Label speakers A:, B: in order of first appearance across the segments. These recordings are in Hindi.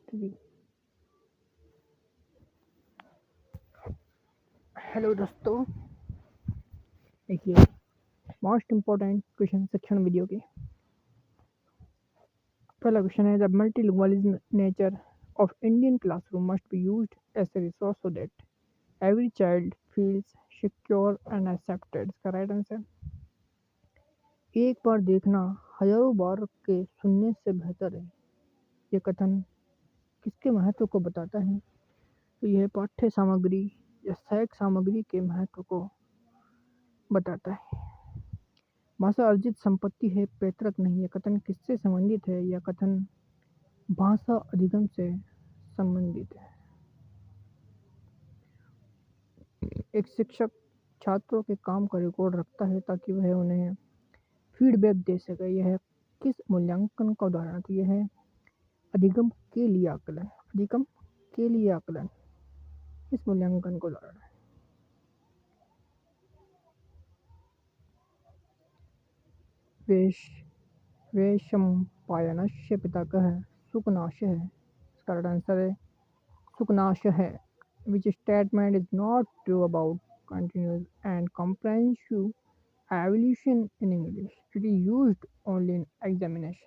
A: 3। हेलो दोस्तों, देखिए most important question section video के। पहला क्वेश्चन है, the multilingualism nature of Indian classroom must be used as a resource so that every child feels secure and accepted. इसका राइट आंसर, एक बार देखना हजारों बार के सुनने से बेहतर है। ये कथन किसके महत्व को बताता है? तो यह पाठ्य सामग्री या सहायक सामग्री के महत्व को बताता है। भाषा अर्जित संपत्ति है, पैतृक नहीं। यह कथन किससे संबंधित है? यह कथन भाषा अधिगम से संबंधित है। एक शिक्षक छात्रों के काम का रिकॉर्ड रखता है ताकि वह उन्हें फीडबैक दे सके। यह किस मूल्यांकन का उदाहरण है? तो यह है अधिगम के लिए आकलन। अधिगम के लिए आकलन इस मूल्यांकन का उदाहरण है। वैशंपायनस्य पिता कह सुकनाशः। इसका आंसर है सुकनाशः, which statement is not true about continuous and comprehensive evaluation in English. It is used only in examination.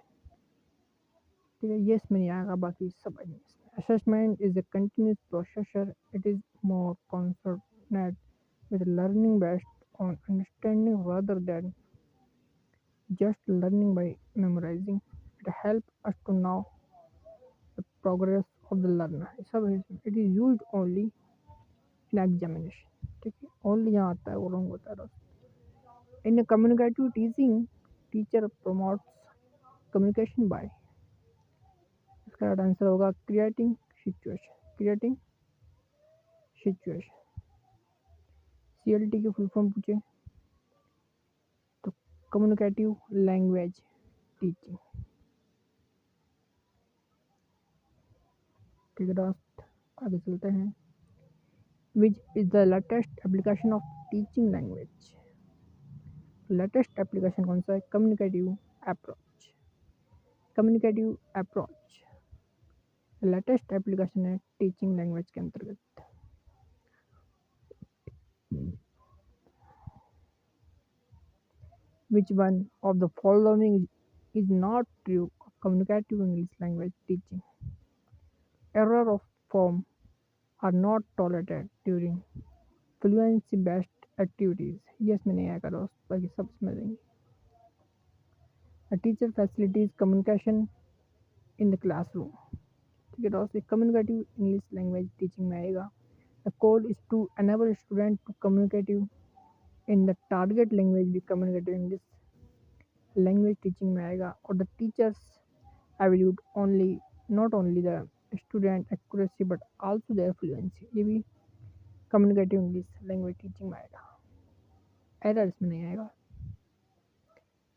A: ठीक है, यस में नहीं आएगा, बाकी सब assessment is a continuous processor. It is more concerned with learning based on understanding rather than just learning by memorizing. It helps us to know the progress of the learner. सब है इसमें। It is used only in examination. ठीक है, only यहाँ आता है वो रॉन्ग होता है दोस्त। In a communicative teaching, teacher promotes communication by, इसका आंसर होगा creating situation. creating situation. CLT की फुल फॉर्म पूछे तो कम्युनिकेटिव लैंग्वेज टीचिंग। ठीक है दोस्त, आगे चलते हैं। Which is the latest application of teaching language? Latest application कौन सा है? Communicative approach. Communicative approach latest application है टीचिंग लैंग्वेज के अंतर्गत। Which one of the following is not true of communicative English language teaching? Error of form are not tolerated during fluency based activities. Yes में नहीं आएगा दोस्त, बाकी सब समझ लेंगे। A teacher facilitates communication in the classroom. ठीक है दोस्त, कम्युनिकेटिव इंग्लिश लैंग्वेज टीचिंग में आएगा। The goal is to enable student to communicate in the target language भी कम्युनिकेटिव इंग्लिश लैंग्वेज टीचिंग में आएगा। और the teachers evaluate only not only the student accuracy but also their fluency, ये भी कम्युनिकेटिव इंग्लिश लैंग्वेज टीचिंग में आएगा। एरर इसमें नहीं आएगा।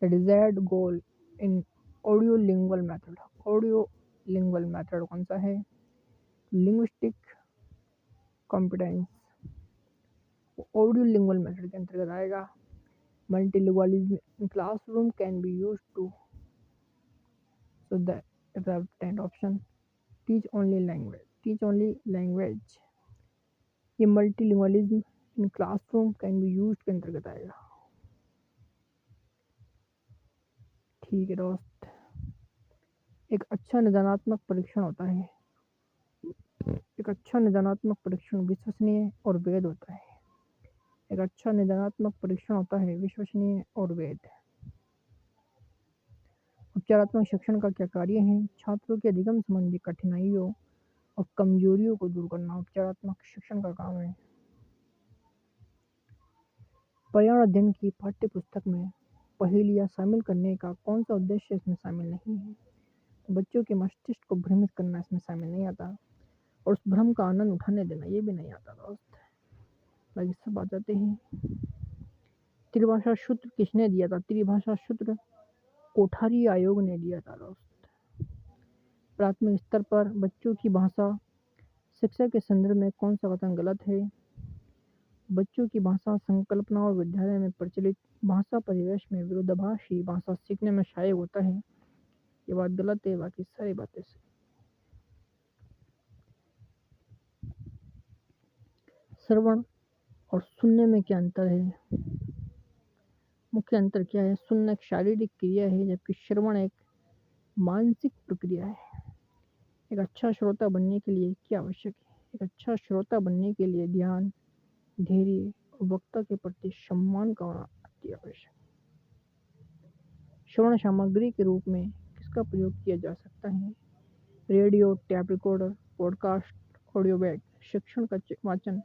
A: The desired goal in audio lingual method. Audio lingual method कौन सा है? Linguistic competence audio lingual method के अंतर्गत आएगा। Multilingualism in classroom can be used to, so the reluctant option, teach only language. teach only language ये multilingualism in classroom can be used के अंतर्गत आएगा। ठीक है दोस्त, एक अच्छा निदानात्मक परीक्षण होता है। एक अच्छा निदानात्मक परीक्षण विश्वसनीय और वैध होता है। एक अच्छा निदानात्मक परीक्षण होता है विश्वसनीय और वैध। उपचारात्मक शिक्षण का क्या कार्य है? छात्रों के अधिगम संबंधी कठिनाइयों और कमजोरियों को दूर करना उपचारात्मक शिक्षण का काम है। पर्यावरण अध्ययन की पाठ्य पुस्तक में पहेलियाँ शामिल करने का कौन सा उद्देश्य इसमें शामिल नहीं है? तो बच्चों के मस्तिष्क को भ्रमित करना इसमें शामिल नहीं आता, और उस भ्रम का आनंद उठाने देना ये भी नहीं आता दोस्त। बाकी सब आ जाते हैं। त्रिभाषा सूत्र किसने दिया था? त्रिभाषा सूत्र कोठारी आयोग ने दिया था दोस्त। प्राथमिक स्तर पर बच्चों की भाषा शिक्षा के संदर्भ में कौन सा कथन गलत है? बच्चों की भाषा संकल्पना और विद्यालय में प्रचलित भाषा परिवेश में विरोधाभासी भाषा सीखने में सहायक होता है। ये बात गलत है, बाकी सारी बातें सही। श्रवण और सुनने में क्या अंतर है? मुख्य अंतर क्या है? सुनना एक शारीरिक क्रिया है, जबकि श्रवण एक मानसिक प्रक्रिया है। एक अच्छा श्रोता बनने के लिए क्या आवश्यक है? एक अच्छा श्रोता बनने के लिए ध्यान, धैर्य और वक्ता के प्रति सम्मान का होना अति आवश्यक है। श्रवण सामग्री के रूप में किसका प्रयोग किया जा सकता है? Radio, tap recorder, podcast, audio bag, शिक्षण का वाचन,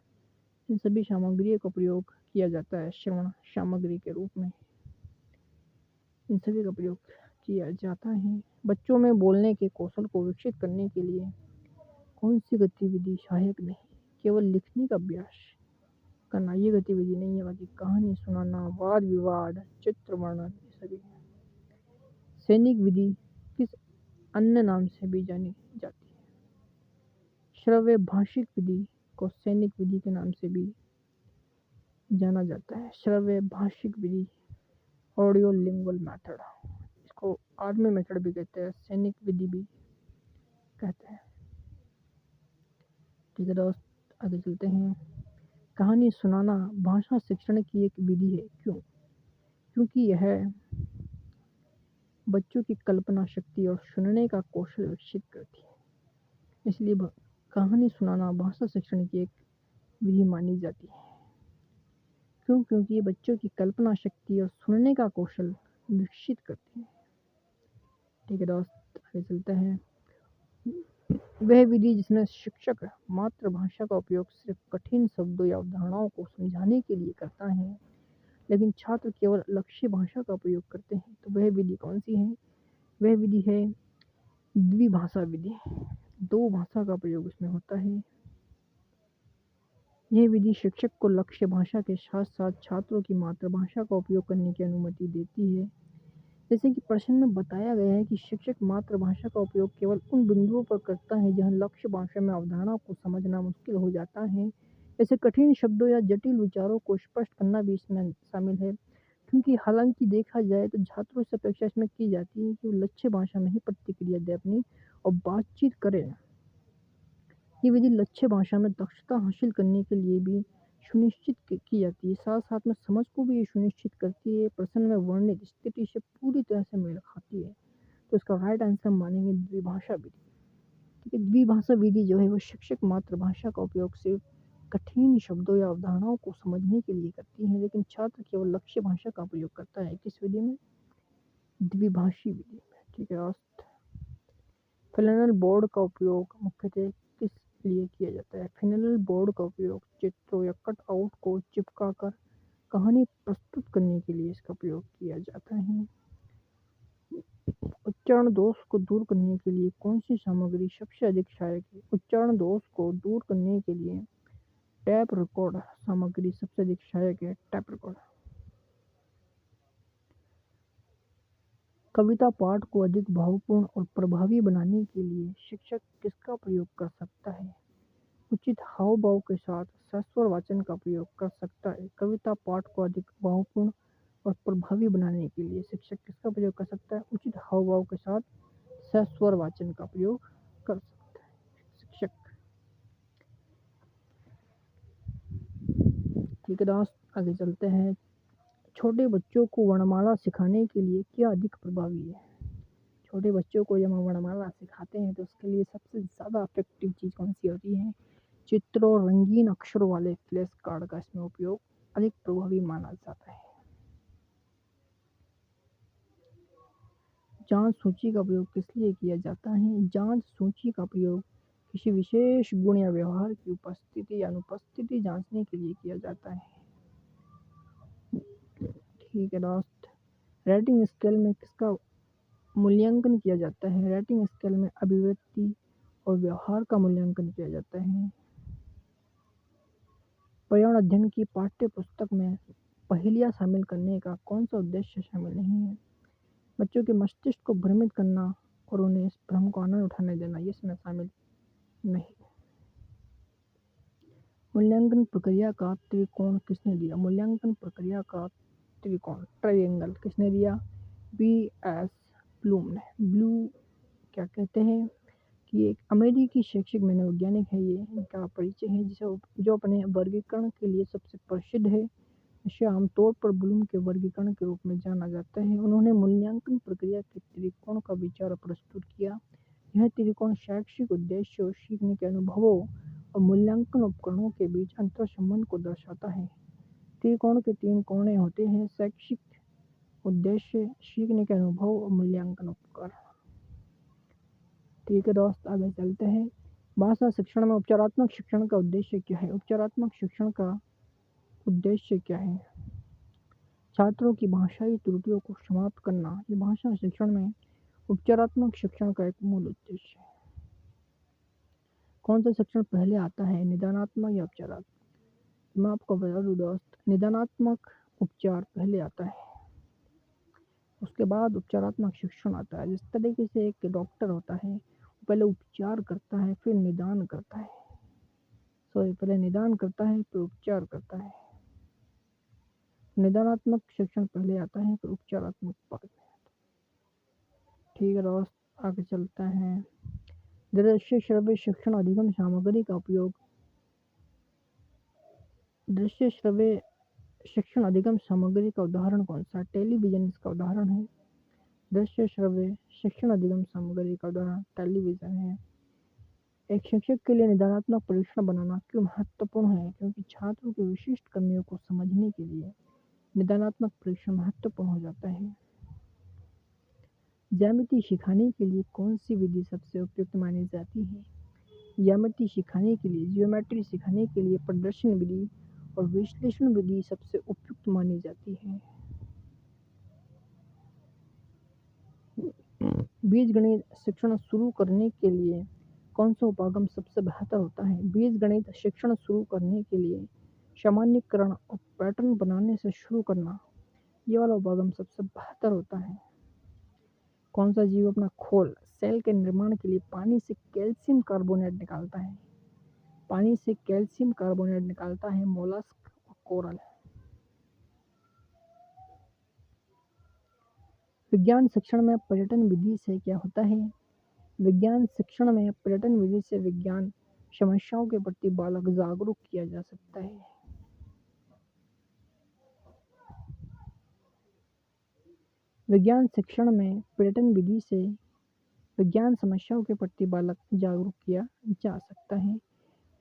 A: इन सभी सामग्रियों का प्रयोग किया जाता है श्रवण सामग्री के रूप में। इन सभी का प्रयोग किया जाता है। बच्चों में बोलने के कौशल को विकसित करने के लिए कौन सी गतिविधि सहायक नहीं? केवल लिखने का अभ्यास करना ये गतिविधि नहीं है, बाकी कहानी सुनाना, वाद विवाद, चित्र वर्णन, ये सभी। सैनिक विधि किस अन्य नाम से भी जानी जाती है? श्रव्य भाषिक विधि को सैनिक विधि के नाम से भी जाना जाता है। श्रव्य भाषिक विधि, ऑडियो लिंगुअल मेथड, इसको आर्मी मेथड भी कहते हैं, सैनिक विधि भी कहते हैं। ठीक है दोस्त, आगे चलते हैं। कहानी सुनाना भाषा शिक्षण की एक विधि है। क्यों? क्योंकि यह बच्चों की कल्पना शक्ति और सुनने का कौशल विकसित करती है, इसलिए कहानी सुनाना भाषा शिक्षण की एक विधि मानी जाती है। क्यों? क्योंकि ये बच्चों की कल्पना शक्ति और सुनने का कौशल विकसित करती है। ठीक है दोस्त, आगे चलते हैं। वह विधि जिसमें शिक्षक मातृभाषा का उपयोग सिर्फ कठिन शब्दों या अवधारणाओं को समझाने के लिए करता है, लेकिन छात्र केवल लक्ष्य भाषा का प्रयोग करते हैं, तो वह विधि कौन सी है? वह विधि है द्विभाषा विधि। दो भाषा का प्रयोग इसमें होता है। यह विधि शिक्षक को लक्ष्य भाषा के साथ साथ छात्रों की मातृभाषा का उपयोग करने की अनुमति देती है। जैसे कि प्रश्न में बताया गया है कि शिक्षक मातृभाषा का उपयोग केवल उन बिंदुओं पर करता है जहां लक्ष्य भाषा में अवधारणा को समझना मुश्किल हो जाता है। ऐसे कठिन शब्दों या जटिल विचारों को स्पष्ट करना भी इसमें शामिल है, क्योंकि हालांकि देखा जाए तो छात्रों से अपेक्षा इसमें की जाती है कि वो लक्ष्य भाषा में ही प्रतिक्रिया दे अपनी और बातचीत करें। ये विधि लक्ष्य भाषा में दक्षता हासिल करने के लिए भी सुनिश्चित की जाती है, साथ साथ में समझ को भी ये सुनिश्चित करती है, प्रश्न में वर्णित स्थिति से पूरी तरह से मेल खाती है। तो इसका राइट आंसर मानेंगे द्विभाषा विधि। ठीक है, द्विभाषा विधि जो है वो शिक्षक मातृभाषा का उपयोग सिर्फ कठिन शब्दों या अवधारणाओं को समझने के लिए करती है, लेकिन छात्र केवल लक्ष्य भाषा का प्रयोग करता है। किस विधि में? द्विभाषी विधि में। ठीक है। फ्लैनल बोर्ड का उपयोग मुख्यतः किस लिए किया जाता है? फ्लैनल बोर्ड का उपयोग चित्रों या कटआउट को चिपका कर कहानी प्रस्तुत करने के लिए इसका प्रयोग किया जाता है। उच्चारण दोष को दूर करने के लिए कौन सी सामग्री सबसे अधिक सहायक है? उच्चारण दोष को दूर करने के लिए टैप रिकॉर्डर सामग्री सबसे अधिक सहायक है। Tap recorder. कविता पाठ को अधिक भावपूर्ण और प्रभावी बनाने के लिए शिक्षक किसका प्रयोग कर सकता है? उचित हाव भाव के साथ सस्वर वाचन का प्रयोग कर सकता है। कविता पाठ को अधिक भावपूर्ण और प्रभावी बनाने के लिए शिक्षक किसका प्रयोग कर सकता है? उचित हाव भाव के साथ सस्वर वाचन का प्रयोग कर सकता है शिक्षक। ठीक है दोस्त, आगे चलते हैं। छोटे बच्चों को वर्णमाला सिखाने के लिए क्या अधिक प्रभावी है? छोटे बच्चों को जब हम वर्णमाला सिखाते हैं तो उसके लिए सबसे ज़्यादा इफेक्टिव चीज़ कौन सी होती है? चित्रों और रंगीन अक्षरों वाले फ्लैश कार्ड का इसमें उपयोग अधिक प्रभावी माना जाता है। जांच सूची का प्रयोग किस लिए किया जाता है? जांच सूची का प्रयोग किसी विशेष गुण या व्यवहार की उपस्थिति या अनुपस्थिति जांचने के लिए किया जाता है। ठीक है दोस्त, रेटिंग स्केल में किसका मूल्यांकन किया जाता है? रेटिंग स्केल में अभिव्यक्ति और व्यवहार का मूल्यांकन किया जाता है। पर्यावरण अध्ययन की पाठ्य पुस्तक में पहेलियाँ शामिल करने का कौन सा उद्देश्य शामिल नहीं है? बच्चों के मस्तिष्क को भ्रमित करना और उन्हें इस भ्रम को आनंद उठाने देना, ये इसमें शामिल नहीं। मूल्यांकन प्रक्रिया का त्रिकोण किसने दिया? मूल्यांकन प्रक्रिया का त्रिकोण ट्रायंगल किसने दिया? बी एस ब्लूम ने। ब्लू क्या कहते हैं? कि एक अमेरिकी शैक्षिक मनोवैज्ञानिक है, ये इनका परिचय है, जो अपने वर्गीकरण के लिए सबसे प्रसिद्ध है। इसे आमतौर पर ब्लूम के वर्गीकरण के रूप में जाना जाता है। उन्होंने मूल्यांकन प्रक्रिया के त्रिकोण का विचार प्रस्तुत किया। यह त्रिकोण शैक्षिक उद्देश्यों, सीखने के अनुभवों और मूल्यांकन उपकरणों के बीच अंतर संबंध को दर्शाता है। त्रिकोण के 3 कोने होते हैं: शैक्षिक उद्देश्य, सीखने के अनुभव और मूल्यांकन उपकरण। ठीक है दोस्त, आगे चलते हैं। भाषा शिक्षण में उपचारात्मक शिक्षण का उद्देश्य क्या है? उपचारात्मक शिक्षण का उद्देश्य क्या है? छात्रों की भाषाई त्रुटियों को समाप्त करना। ये भाषा शिक्षण में उपचारात्मक शिक्षण का एक मूल उद्देश्य है। कौन सा शिक्षण पहले आता है, निदानात्मक या उपचारात्मक? मैं आपको बता दूं दोस्त, निदानात्मक उपचार पहले आता है, उसके बाद उपचारात्मक शिक्षण आता है। जिस तरीके से एक डॉक्टर होता है, पहले उपचार करता है फिर निदान करता है, पहले निदान करता है फिर उपचार करता है। निदानात्मक शिक्षण पहले आता है फिर उपचारात्मक बाद में आता है। ठीक है दोस्त, आगे चलते हैं। दृश्य श्रव्य शिक्षण अधिगम सामग्री का उपयोग। दृश्य श्रव्य शिक्षण अधिगम सामग्री का उदाहरण कौन सा? टेलीविजन इसका उदाहरण है। दृश्य श्रव्य शिक्षण अधिगम सामग्री का उदाहरण टेलीविजन है। एक शिक्षक के लिए निदानात्मक परीक्षण बनाना क्यों महत्वपूर्ण है? क्योंकि छात्रों की विशिष्ट कमियों को समझने के लिए निदानात्मक परीक्षण महत्वपूर्ण हो जाता है। ज्यामिति सिखाने के लिए कौन सी विधि सबसे उपयुक्त मानी जाती है? ज्यामिति सिखाने के लिए, जियोमेट्री सिखाने के लिए प्रदर्शन विधि और विश्लेषण विधि सबसे उपयुक्त मानी जाती है। बीजगणित शिक्षण शुरू करने के लिए कौन सा उपागम सबसे बेहतर होता है? बीजगणित शिक्षण शुरू करने के लिए सामान्यीकरण और पैटर्न बनाने से शुरू करना, ये वाला उपागम सबसे बेहतर होता है। कौन सा जीव अपना खोल सेल के निर्माण के लिए पानी से कैल्शियम कार्बोनेट निकालता है? पानी से कैल्शियम कार्बोनेट निकालता है मोलस्क और कोरल। विज्ञान शिक्षण में पर्यटन विधि से क्या होता है? विज्ञान शिक्षण में पर्यटन विधि से विज्ञान समस्याओं के प्रति बालक जागरूक किया जा सकता है। विज्ञान शिक्षण में पर्यटन विधि से विज्ञान समस्याओं के प्रति बालक जागरूक किया जा सकता है।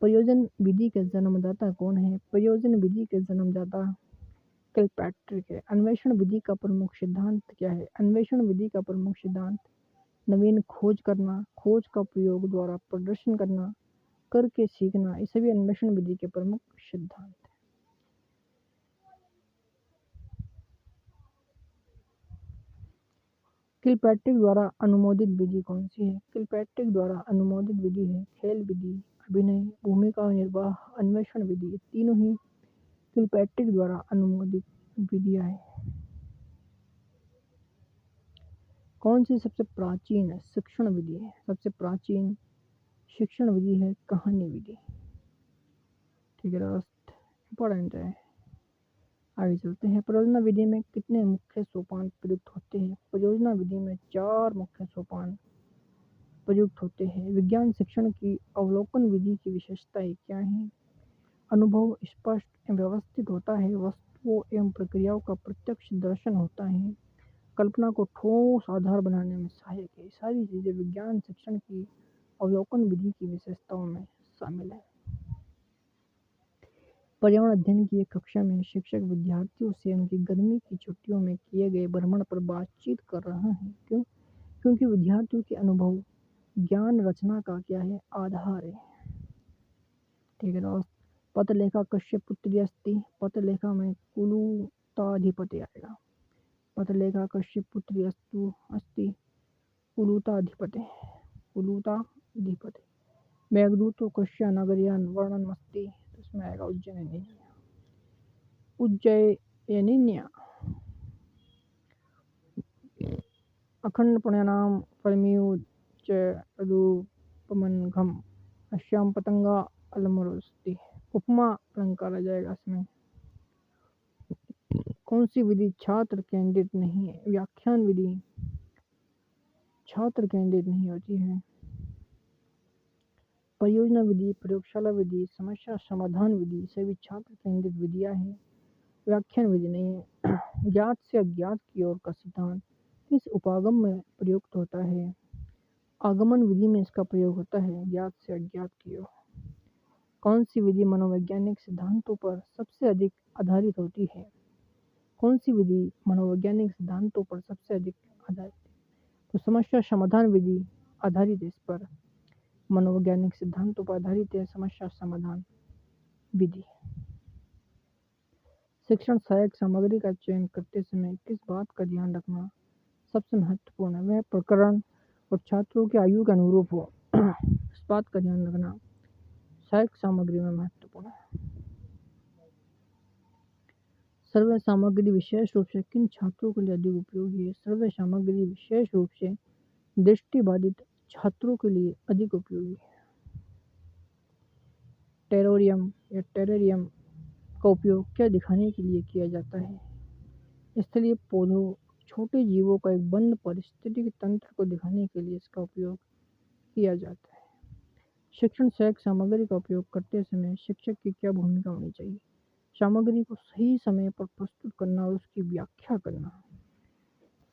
A: प्रयोजन विधि के जन्मदाता कौन है? प्रयोजन विधि के जन्मदाता किलपैट्रिक है। अन्वेषण विधि का प्रमुख सिद्धांत क्या है? अन्वेषण विधि का प्रमुख सिद्धांत नवीन खोज करना, खोज का प्रयोग द्वारा प्रदर्शन करना, करके सीखना, ये सभी अन्वेषण विधि के प्रमुख सिद्धांत हैं। किलपैट्रिक द्वारा अनुमोदित विधि कौन सी है? किलपैट्रिक द्वारा अनुमोदित विधि है खेल विधि, अभिनय, भूमिका निर्वाह, अन्वेषण विधि। ये तीनों ही किलपैट्रिक द्वारा अनुमोदित विधियां हैं। कौन सी सबसे प्राचीन शिक्षण विधि है? सबसे प्राचीन शिक्षण विधि है कहानी विधि। ठीक है दोस्त, इंपॉर्टेंट है। आगे चलते हैं। परियोजना विधि में कितने मुख्य सोपान प्रयुक्त होते हैं? परियोजना विधि में 4 मुख्य सोपान प्रयुक्त होते हैं। विज्ञान शिक्षण की अवलोकन विधि की विशेषताएं क्या हैं? अनुभव स्पष्ट एवं व्यवस्थित होता है, वस्तुओं एवं प्रक्रियाओं का प्रत्यक्ष दर्शन होता है, कल्पना को ठोस आधार बनाने में सहायक है। सारी चीजें विज्ञान शिक्षण की अवलोकन विधि की विशेषताओं में शामिल है। पर्यावरण अध्ययन की एक कक्षा में शिक्षक विद्यार्थियों से उनकी गर्मी की छुट्टियों में किए गए भ्रमण पर बातचीत कर रहा है। क्यों? क्योंकि विद्यार्थियों के अनुभव ज्ञान रचना का क्या है? आधार है। ठीक है दोस्त, पत्रलेखा कश्यप पुत्री अस्ति। पत्रलेखा में कुलुताधिपति आएगा। पत्रलेखा कश्यप पुत्री अस्तु अस्ति कुलुताधिपति। कुलुताधिपति। मेघदूतो कश्या नगरियान वर्णनमस्ति, तो इसमें आएगा उज्जैनिन्या। उज्जयिन्या। अखंड पुण्यानाम फलमियुच्चरूपमनघम अश्याम पतंगा अलमरुस्ति। उपमा अलंकार आ जाएगा इसमें। कौन सी विधि छात्र केंद्रित नहीं है? व्याख्यान विधि छात्र केंद्रित नहीं होती है। परियोजना विधि, प्रयोगशाला विधि, समस्या समाधान विधि सभी छात्र केंद्रित विधियाँ हैं, व्याख्यान विधि नहीं है। ज्ञात से अज्ञात की ओर का सिद्धांत किस उपागम में प्रयुक्त होता है? आगमन विधि में इसका प्रयोग होता है, ज्ञात से अज्ञात की ओर। कौन सी विधि मनोवैज्ञानिक सिद्धांतों पर सबसे अधिक आधारित होती है? कौन सी विधि मनोवैज्ञानिक सिद्धांतों पर सबसे अधिक आधारित है? तो समस्या समाधान विधि आधारित है इस पर, मनोवैज्ञानिक सिद्धांतों पर आधारित है समस्या समाधान विधि। शिक्षण सहायक सामग्री का चयन करते समय किस बात का ध्यान रखना सबसे महत्वपूर्ण है? वह प्रकरण और छात्रों की आयु के अनुरूप हो, इस बात का ध्यान रखना सहायक सामग्री में महत्वपूर्ण है। सर्वे सामग्री विशेष रूप से किन छात्रों के लिए अधिक उपयोगी है? सर्वे सामग्री विशेष रूप से दृष्टिबाधित छात्रों के लिए अधिक उपयोगी है। टेरोरियम या टेरेरियम का उपयोग क्या दिखाने के लिए किया जाता है? स्थलीय पौधों, छोटे जीवों का एक बंद पारिस्थितिक तंत्र को दिखाने के लिए इसका उपयोग किया जाता है। शिक्षण सहायक सामग्री का उपयोग करते समय शिक्षक की क्या भूमिका होनी चाहिए? सामग्री को सही समय पर प्रस्तुत करना और उसकी व्याख्या करना।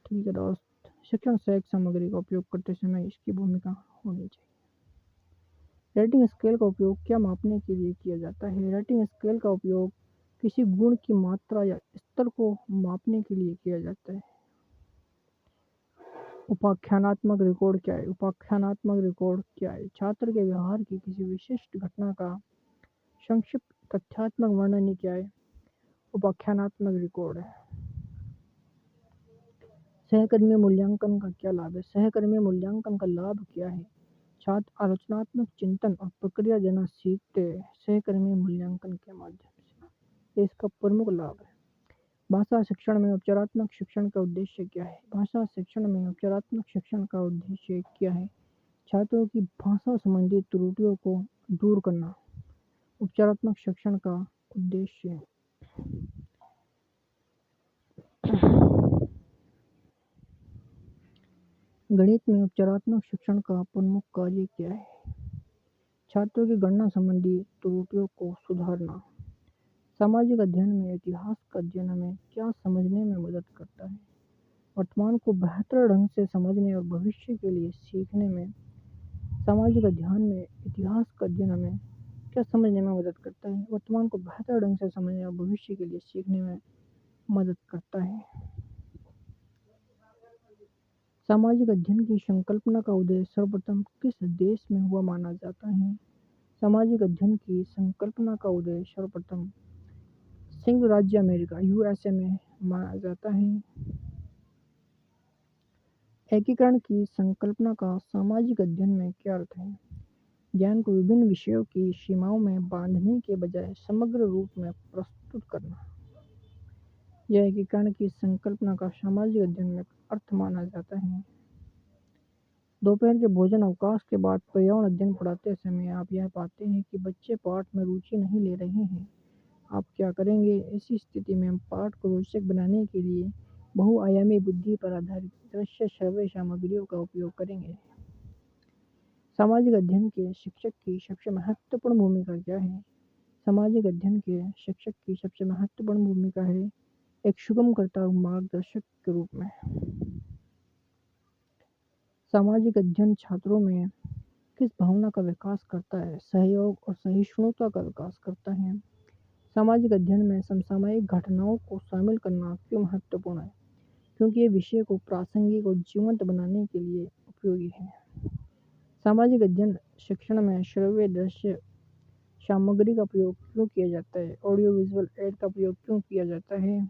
A: ठीक है दोस्त, शिक्षण सहायक सामग्री का उपयोग करते समय इसकी भूमिका होनी चाहिए। रेटिंग स्केल का उपयोग क्या मापने के लिए किया जाता है? रेटिंग स्केल का उपयोग किसी गुण की मात्रा या स्तर को मापने के लिए किया जाता है। उपाख्यानात्मक रिकॉर्ड क्या है? उपाख्यानात्मक रिकॉर्ड क्या है? छात्र के व्यवहार की किसी विशिष्ट घटना का संक्षिप्त तथ्यात्मक वर्णन ही क्या है? उपाख्यानात्मक रिकॉर्ड है। सहकर्मी मूल्यांकन का क्या लाभ है? सहकर्मी मूल्यांकन का लाभ क्या है? छात्र आलोचनात्मक चिंतन और प्रक्रिया देना सीखते हैं सहकर्मी मूल्यांकन के माध्यम से, ये इसका प्रमुख लाभ है। भाषा शिक्षण में उपचारात्मक शिक्षण का उद्देश्य क्या है? भाषा शिक्षण में उपचारात्मक शिक्षण का उद्देश्य क्या है? छात्रों की भाषा संबंधी त्रुटियों को दूर करना उपचारात्मक शिक्षण का उद्देश्य है। गणित में उपचारात्मक शिक्षण का प्रमुख कार्य क्या है? छात्रों की गणना संबंधी त्रुटियों को सुधारना। सामाजिक अध्ययन में इतिहास का अध्ययन हमें क्या समझने में मदद करता है? वर्तमान को बेहतर ढंग से समझने और भविष्य के लिए सीखने में सामाजिक अध्ययन में इतिहास का अध्ययन हमें क्या समझने में मदद करता है? वर्तमान को बेहतर ढंग से समझने और भविष्य के लिए सीखने में मदद करता है। सामाजिक अध्ययन की संकल्पना का उदय सर्वप्रथम किस देश में हुआ माना जाता है? सामाजिक अध्ययन की संकल्पना का उदय सर्वप्रथम संयुक्त राज्य अमेरिका यूएसए में माना जाता है। एकीकरण की संकल्पना का सामाजिक अध्ययन में क्या अर्थ है? ज्ञान को विभिन्न विषयों की सीमाओं में बांधने के बजाय समग्र रूप में प्रस्तुत करना, यह एकीकरण की संकल्पना का सामाजिक अध्ययन में अर्थ माना जाता है। दोपहर के भोजन अवकाश के बाद पर्यावरण अध्ययन पढ़ाते समय आप यह पाते हैं कि बच्चे पाठ में रुचि नहीं ले रहे हैं। आप क्या करेंगे? ऐसी स्थिति में हम पाठ को रोचक बनाने के लिए बहुआयामी बुद्धि पर आधारित दृश्य श्रव्य सामग्रियों का उपयोग करेंगे। सामाजिक अध्ययन के शिक्षक की सबसे महत्वपूर्ण भूमिका क्या है? सामाजिक अध्ययन के शिक्षक की सबसे महत्वपूर्ण भूमिका है एक सुगमकर्ता और मार्गदर्शक के रूप में। सामाजिक अध्ययन छात्रों में किस भावना का विकास करता है? सहयोग और सहिष्णुता का विकास करता है। सामाजिक अध्ययन में समसामयिक घटनाओं को शामिल करना क्यों महत्वपूर्ण है? क्योंकि ये विषय को प्रासंगिक और जीवंत बनाने के लिए उपयोगी है। सामाजिक अध्ययन शिक्षण में श्रव्य दृश्य सामग्री का प्रयोग क्यों किया जाता है? ऑडियो विजुअल एड का प्रयोग क्यों किया जाता है?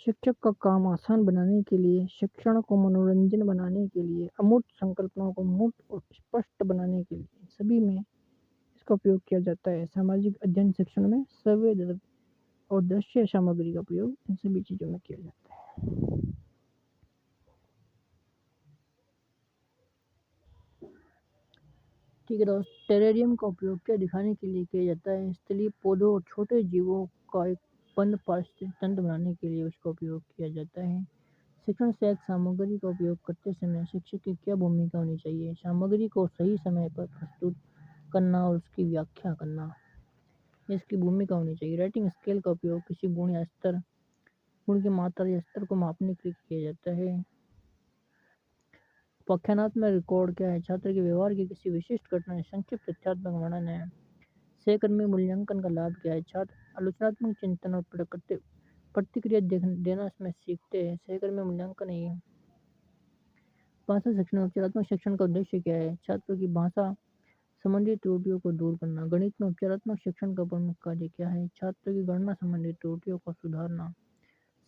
A: शिक्षक का काम आसान बनाने के लिए, शिक्षण को मनोरंजन बनाने के लिए, अमूर्त संकल्पनाओं को मूर्त और स्पष्ट बनाने के लिए, सभी में इसका उपयोग किया जाता है। सामाजिक अध्ययन शिक्षण में श्रव्य और दृश्य सामग्री का प्रयोग इन सभी चीज़ों में किया जाता है। ठीक है दोस्त, टेरेरियम का उपयोग क्या दिखाने के लिए किया जाता है? स्थलीय पौधों और छोटे जीवों का एक बंद पारिस्थितिक तंत्र बनाने के लिए उसका उपयोग किया जाता है।
B: शिक्षण से एक सामग्री का उपयोग करते समय शिक्षक की क्या भूमिका होनी चाहिए? सामग्री को सही समय पर प्रस्तुत करना और उसकी व्याख्या करना, ये इसकी भूमिका होनी चाहिए। राइटिंग स्केल का उपयोग किसी गुण या स्तर, गुण की मात्रा या स्तर को मापने के लिए किया जाता है। व्याख्यानात्मक रिकॉर्ड क्या है? छात्र के व्यवहार की किसी विशिष्ट घटना या संक्षिप्त तथ्यात्मक वर्णन है। सहकर्मी मूल्यांकन का लाभ क्या है? छात्र आलोचनात्मक चिंतन और प्रतिक्रिया देना इसमें सीखते हैं। सहकर्मी मूल्यांकन ही भाषा शिक्षण और उपचारात्मक शिक्षण का उद्देश्य क्या है? छात्रों की भाषा संबंधी त्रुटियों को दूर करना। गणित में उपचारात्मक शिक्षण का प्रमुख कार्य क्या है? छात्रों की गणना संबंधी त्रुटियों को सुधारना।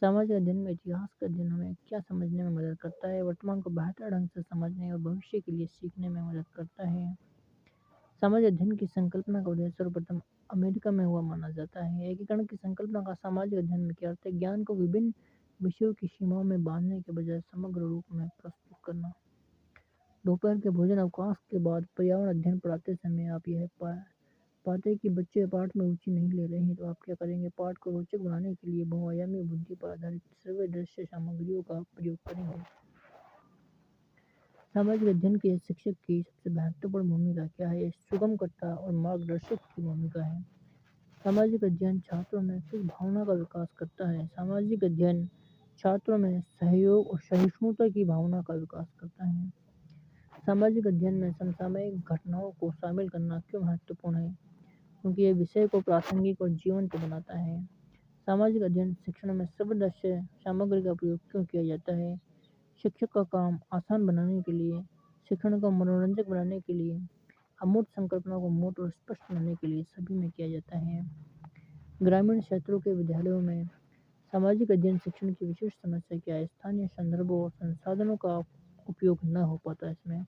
B: सामाजिक अध्ययन में इतिहास का अध्ययन हमें क्या समझने में मदद करता है? वर्तमान को बेहतर ढंग से समझने और भविष्य के लिए सीखने में मदद करता है। सामाजिक अध्ययन की संकल्पना का उदय सर्वप्रथम अमेरिका में हुआ माना जाता है। एकीकरण की संकल्पना का सामाजिक अध्ययन में क्या अर्थ है? ज्ञान को विभिन्न विषयों की सीमाओं में बांधने के बजाय समग्र रूप में प्रस्तुत करना। दोपहर के भोजन अवकाश के बाद पर्यावरण अध्ययन पढ़ाते समय आप यह पाते हैं कि बच्चे पाठ में रुचि नहीं ले रहे हैं, तो आप क्या करेंगे? पाठ को रोचक बनाने के लिए बहुआयामी बुद्धि पर आधारित सर्वे दृश्य सामग्रियों का प्रयोग करेंगे। सामाजिक अध्ययन के शिक्षक की सबसे महत्वपूर्ण भूमिका क्या है? सुगमकर्ता और मार्गदर्शक की भूमिका है। सामाजिक अध्ययन छात्रों में किस भावना का विकास करता है? सामाजिक अध्ययन छात्रों में सहयोग और सहिष्णुता की भावना का विकास करता है। सामाजिक अध्ययन में समसामयिक घटनाओं को शामिल करना क्यों महत्वपूर्ण है? क्योंकि यह विषय को प्रासंगिक और जीवंत बनाता है। सामाजिक अध्ययन शिक्षण में सर्वदर्शय सामग्री का प्रयोग क्यों किया जाता है? शिक्षक का काम आसान बनाने के लिए, शिक्षण को मनोरंजक बनाने के लिए, अमूर्त संकल्पना को मूर्त और स्पष्ट बनाने के लिए सभी में किया जाता है। ग्रामीण क्षेत्रों के विद्यालयों में सामाजिक अध्ययन शिक्षण की विशिष्ट समस्या क्या है? स्थानीय संदर्भों और संसाधनों का उपयोग न हो पाता इसमें।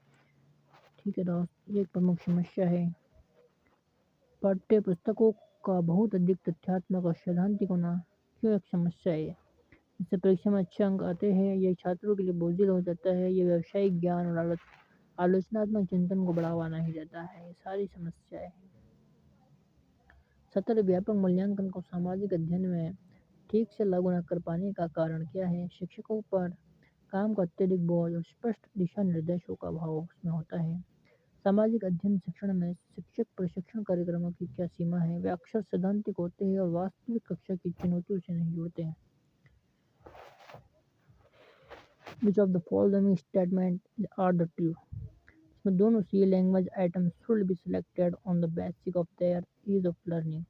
B: ठीक है दोस्त, ये एक प्रमुख समस्या है। पाठ्य पुस्तकों का बहुत अधिक तथ्यात्मक और सैद्धांतिक होना क्यों एक समस्या है? इससे परीक्षा में अच्छे अंक आते हैं, ये छात्रों के लिए बोझिल हो जाता है, ये व्यावसायिक ज्ञान और आलोचनात्मक चिंतन को बढ़ावा नहीं देता है। ये सारी समस्याएं हैं। सतत व्यापक मूल्यांकन को सामाजिक अध्ययन में ठीक से लागू न कर पाने का कारण क्या है? शिक्षकों पर काम का अत्यधिक बोझ और स्पष्ट दिशा निर्देशों का अभाव उसमें होता है। सामाजिक अध्ययन शिक्षण में शिक्षक प्रशिक्षण कार्यक्रमों की क्या सीमा है? वे अक्सर सैद्धांतिक होते हैं और वास्तविक कक्षा की चुनौतियों से नहीं जुड़ते हैं। Which of the following statements are the true? इसमें दोनों C language item should be selected on the basis of their ease of learning.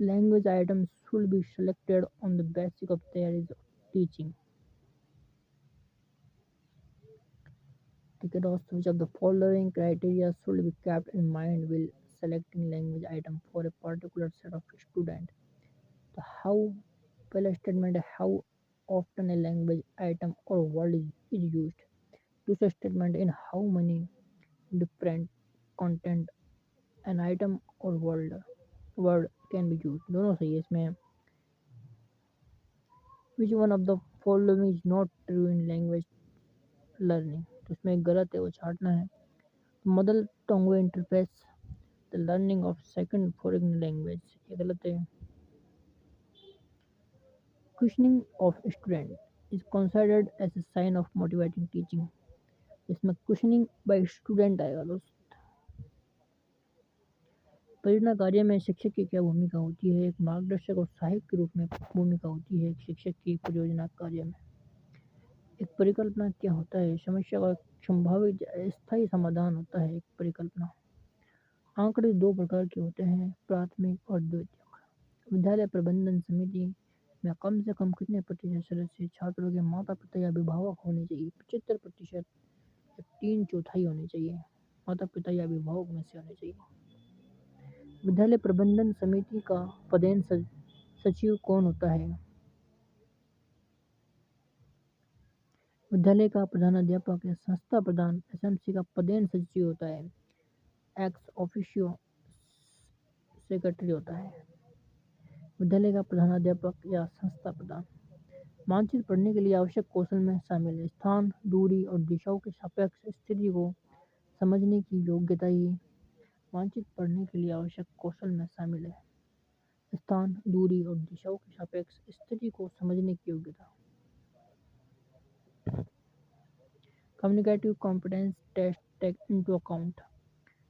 B: Language item should be selected on the basis of their ease of teaching. ठीक है दोस्तों, which of the following criteria should be kept in mind while selecting language item for a particular set of student? तो how पहला स्टेटमेंट है how often a language item or word is used. दूसरा statement in how many different content an item or word can be used. दोनों सही है इसमें। which one of the following is not true in language learning? तो इसमें गलत है, वो छाटना है। Mother tongue interface the learning of second foreign language, ये गलत है। Questioning of student is considered as a sign of motivating teaching. इसमें क्वेश्चनिंग बाय स्टूडेंट आएगा दोस्त। परियोजना कार्य में शिक्षक की क्या भूमिका होती है? एक मार्गदर्शक और सहायक के रूप में भूमिका होती है एक शिक्षक की परियोजना कार्य में। एक परिकल्पना क्या होता है? समस्या का संभावित स्थायी समाधान होता है एक परिकल्पना। आंकड़े दो प्रकार के होते हैं, प्राथमिक और द्वितीयक। विद्यालय प्रबंधन समिति में कम से कम कितने प्रतिशत सदस्य छात्रों के माता पिता या अभिभावक होने चाहिए? 75% या 3/4 होने चाहिए, माता पिता या अभिभावक में से होने चाहिए। विद्यालय प्रबंधन समिति का पदेन सचिव कौन होता है? विद्यालय का प्रधानाध्यापक या संस्था प्रधान एसएमसी का पदेन सचिव होता है, एक्स ऑफिशियो सेक्रेटरी होता है। विद्यालय का प्रधानाध्यापक या संस्था प्रधान। मानचित्र पढ़ने के लिए आवश्यक कौशल में शामिल है स्थान, दूरी और दिशाओं के सापेक्ष स्थिति को समझने की योग्यता ही मानचित्र पढ़ने के लिए आवश्यक कौशल में शामिल है स्थान, दूरी और दिशाओं के सापेक्ष स्थिति को समझने की योग्यता। Communicative competence test take into account,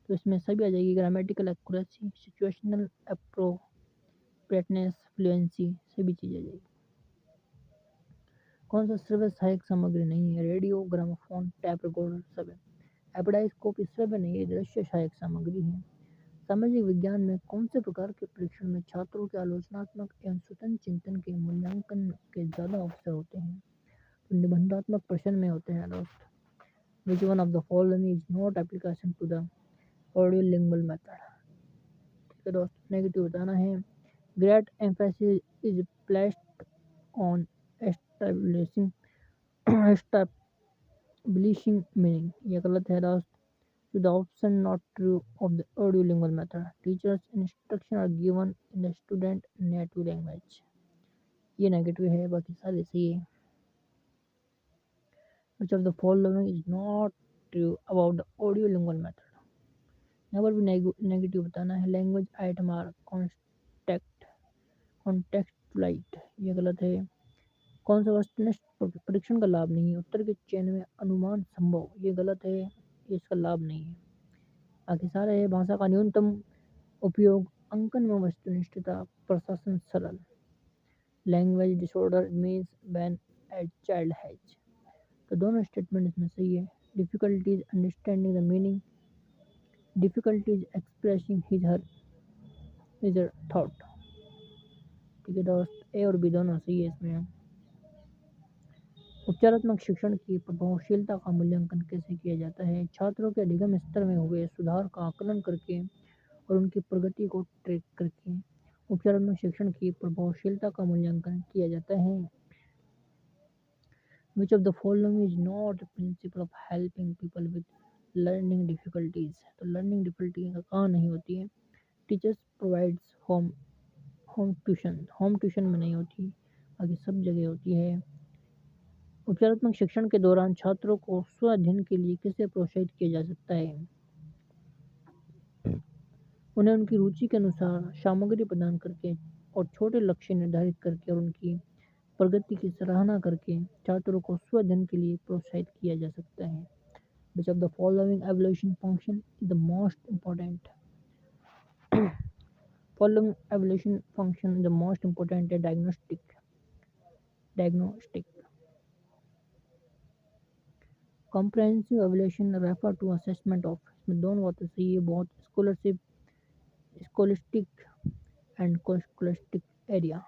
B: तो इसमें सभी आ जाएगी, grammatical accuracy, situational appropriateness, fluency, सभी चीज़ें आ जाएगी। कौन सा श्रव्य सहायक सामग्री नहीं है? रेडियो, ग्रामोफोन, टैप रिकॉर्डर सब है। एपेडाइस्कोप इस श्रव्य नहीं है, दृश्य सहायक सामग्री है। सामाजिक विज्ञान में कौन से प्रकार के परीक्षण में छात्रों के आलोचनात्मक एवं स्वतंत्र चिंतन के मूल्यांकन के ज़्यादा अवसर होते हैं? तो निबंधात्मक प्रश्न में होते हैं दोस्त। Which one of the following is not application to the audio lingual method? ठीक है दोस्त, नेगेटिव बताना है। Great emphasis is placed on establishing establishing meaning, ये गलत है दोस्त। To the option not true of the audiolingual method. Teachers instruction are given in the student native language. ये नेगेटिव है, बाकी सारे सही है। Which of the following is not true about the audiolingual method? यहाँ पर भी नेगेटिव बताना है। लैंग्वेज आइटम आर कॉन्टेक्स्ट ये गलत है। कौन सा वस्तुनिष्ठ परीक्षण का लाभ नहीं है? उत्तर के चयन में अनुमान संभव, ये गलत है, ये इसका लाभ नहीं है। बाकी सारे है। भाषा का न्यूनतम उपयोग, अंकन में वस्तुनिष्ठता, प्रशासन सरल। Language disorder means when a child has, तो दोनों स्टेटमेंट इसमें सही है। Difficulties understanding the meaning, difficulties expressing his thought. ठीक है दोस्त, ए और बी दोनों सही है इसमें। उपचारात्मक शिक्षण की प्रभावशीलता का मूल्यांकन कैसे किया जाता है? छात्रों के अधिगम स्तर में हुए सुधार का आकलन करके और उनकी प्रगति को ट्रैक करके उपचारात्मक शिक्षण की प्रभावशीलता का मूल्यांकन किया जाता है। Which of the following is not the principle of helping people with learning difficulties? तो लर्निंग डिफिकल्टी कहाँ नहीं होती है? टीचर्स प्रोवाइड्स होम ट्यूशन में नहीं होती, बाकी सब जगह होती है। उपचारात्मक शिक्षण के दौरान छात्रों को स्व अध्ययन के लिए कैसे प्रोत्साहित किया जा सकता है? उन्हें उनकी रुचि के अनुसार सामग्री प्रदान करके और छोटे लक्ष्य निर्धारित करके और उनकी प्रगति की सराहना करके छात्रों को स्व अध्ययन के लिए प्रोत्साहित किया जा सकता है। Which of the following evaluation function is the most important? Following evaluation function is the most important है diagnostic. Comprehensive evaluation refer to assessment of, इसमें दोनों बातें सही है बहुत। scholastic and scholastic area.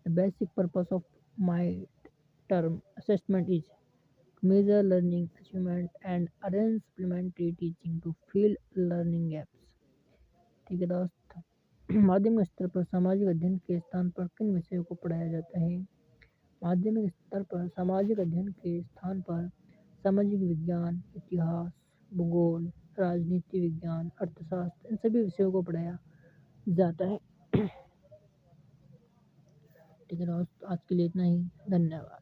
B: The basic purpose of my term assessment is to measure learning achievement and arrange supplementary teaching to fill learning gaps. ठीक है दोस्त, माध्यमिक स्तर पर सामाजिक अध्ययन के स्थान पर किन विषयों को पढ़ाया जाता है? माध्यमिक स्तर पर सामाजिक अध्ययन के स्थान पर सामाजिक विज्ञान, इतिहास, भूगोल, राजनीति विज्ञान, अर्थशास्त्र, इन सभी विषयों को पढ़ाया जाता है। ठीक है दोस्त, आज के लिए इतना ही, धन्यवाद।